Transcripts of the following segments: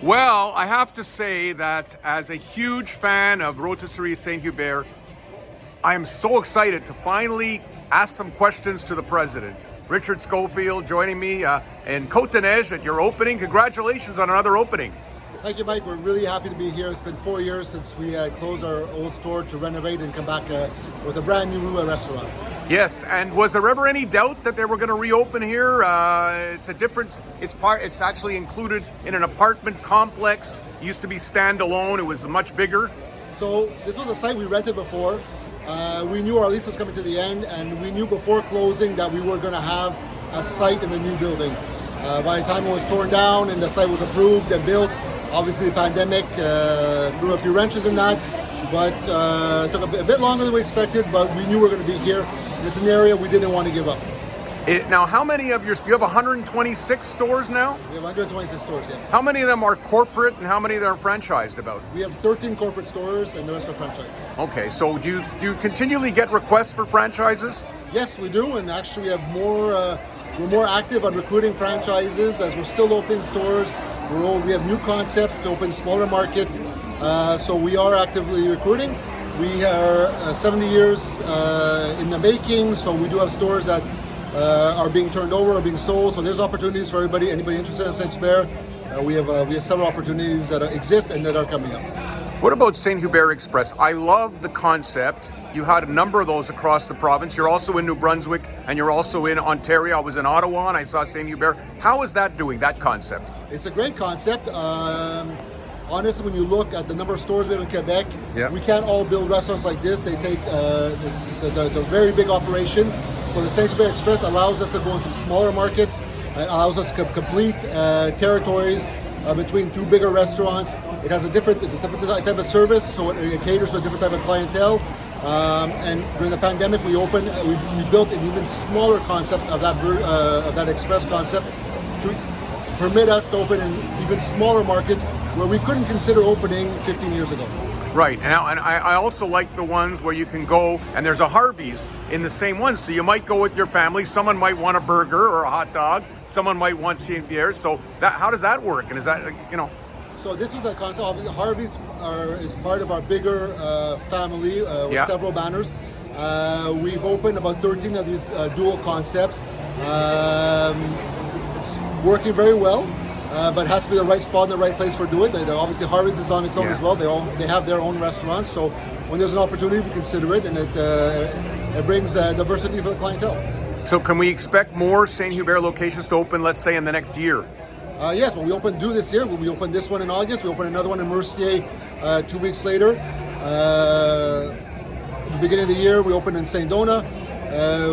Well, I have to say that as a huge fan of Rôtisseries St-Hubert, I am so excited to finally ask some questions to the president. Richard Scofield joining me in Côte Neiges at your opening. Congratulations on another opening. Thank you, Mike. We're really happy to be here. It's been 4 years since we closed our old store to renovate and come back with a brand new restaurant. Yes, and was there ever any doubt that they were going to reopen here? It's actually included in an apartment complex. It used to be standalone. It was much bigger. So this was a site we rented before. We knew our lease was coming to the end, and we knew before closing that we were going to have a site in the new building. By the time it was torn down and the site was approved and built, obviously the pandemic threw a few wrenches in that, but it took a bit longer than we expected, but we knew we were going to be here. It's an area we didn't want to give up. Now, how many of you have 126 stores now? We have 126 stores, yes. How many of them are corporate and how many of them are franchised about? We have 13 corporate stores and the rest are franchised. Okay, so do you continually get requests for franchises? Yes, we do, and actually we have we're more active on recruiting franchises as we're still opening stores. We have new concepts to open smaller markets, so we are actively recruiting. We are 70 years in the making, so we do have stores that are being turned over or being sold. So there's opportunities for anybody interested in St-Hubert. We have several opportunities that exist and that are coming up. What about St-Hubert Express? I love the concept. You had a number of those across the province. You're also in New Brunswick and you're also in Ontario. I was in Ottawa and I saw St-Hubert. How is that doing, that concept? It's a great concept. Honestly, when you look at the number of stores we have in Quebec, we can't all build restaurants like this. They take it's a very big operation. So the St-Hubert Express allows us to go in some smaller markets. It allows us to complete territories between two bigger restaurants. It's a different type of service, so it caters to a different type of clientele. And during the pandemic, we built an even smaller concept of that express concept to permit us to open in even smaller markets where we couldn't consider opening 15 years ago. Right, and I also like the ones where you can go and there's a Harvey's in the same one. So you might go with your family. Someone might want a burger or a hot dog. Someone might want St-Hubert. So how does that work? And is that, So this was a concept. Harvey's is part of our bigger family with several banners. We've opened about 13 of these dual concepts. It's working very well. But it has to be the right spot and the right place for doing it. Obviously, Harvey's is on its own as well. They have their own restaurants. So when there's an opportunity, we consider it, and it brings diversity for the clientele. So can we expect more St-Hubert locations to open, let's say, in the next year? Yes, well, we opened this year. We opened this one in August. We opened another one in Mercier 2 weeks later. At the beginning of the year, we opened in Saint-Donat.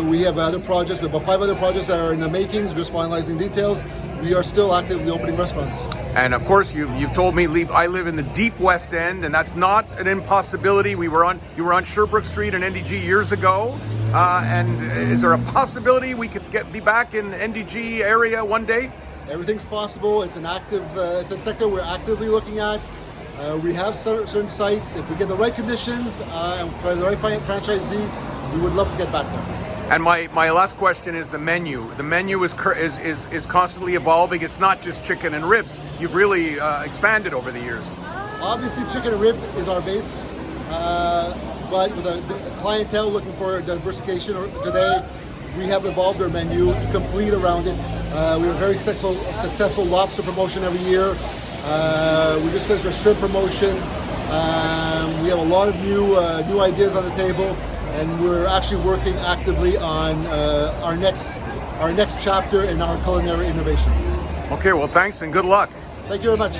We have other projects. We have about 5 other projects that are in the makings, just finalizing details. We are still actively opening restaurants. And of course, you've told me I live in the deep West End, and that's not an impossibility. You were on Sherbrooke Street in NDG years ago. And is there a possibility we could be back in NDG area one day? Everything's possible. It's it's a sector we're actively looking at. We have certain sites. If we get the right conditions and try the right franchisee, we would love to get back there. And my last question is the menu. The menu is constantly evolving. It's not just chicken and ribs. You've really expanded over the years. Obviously, chicken and rib is our base, but with the clientele looking for diversification today, we have evolved our menu to complete around it. We have a very successful lobster promotion every year. We just finished a shrimp promotion. We have a lot of new ideas on the table. And we're actually working actively on our next chapter in our culinary innovation. Okay, well, thanks and good luck. Thank you very much.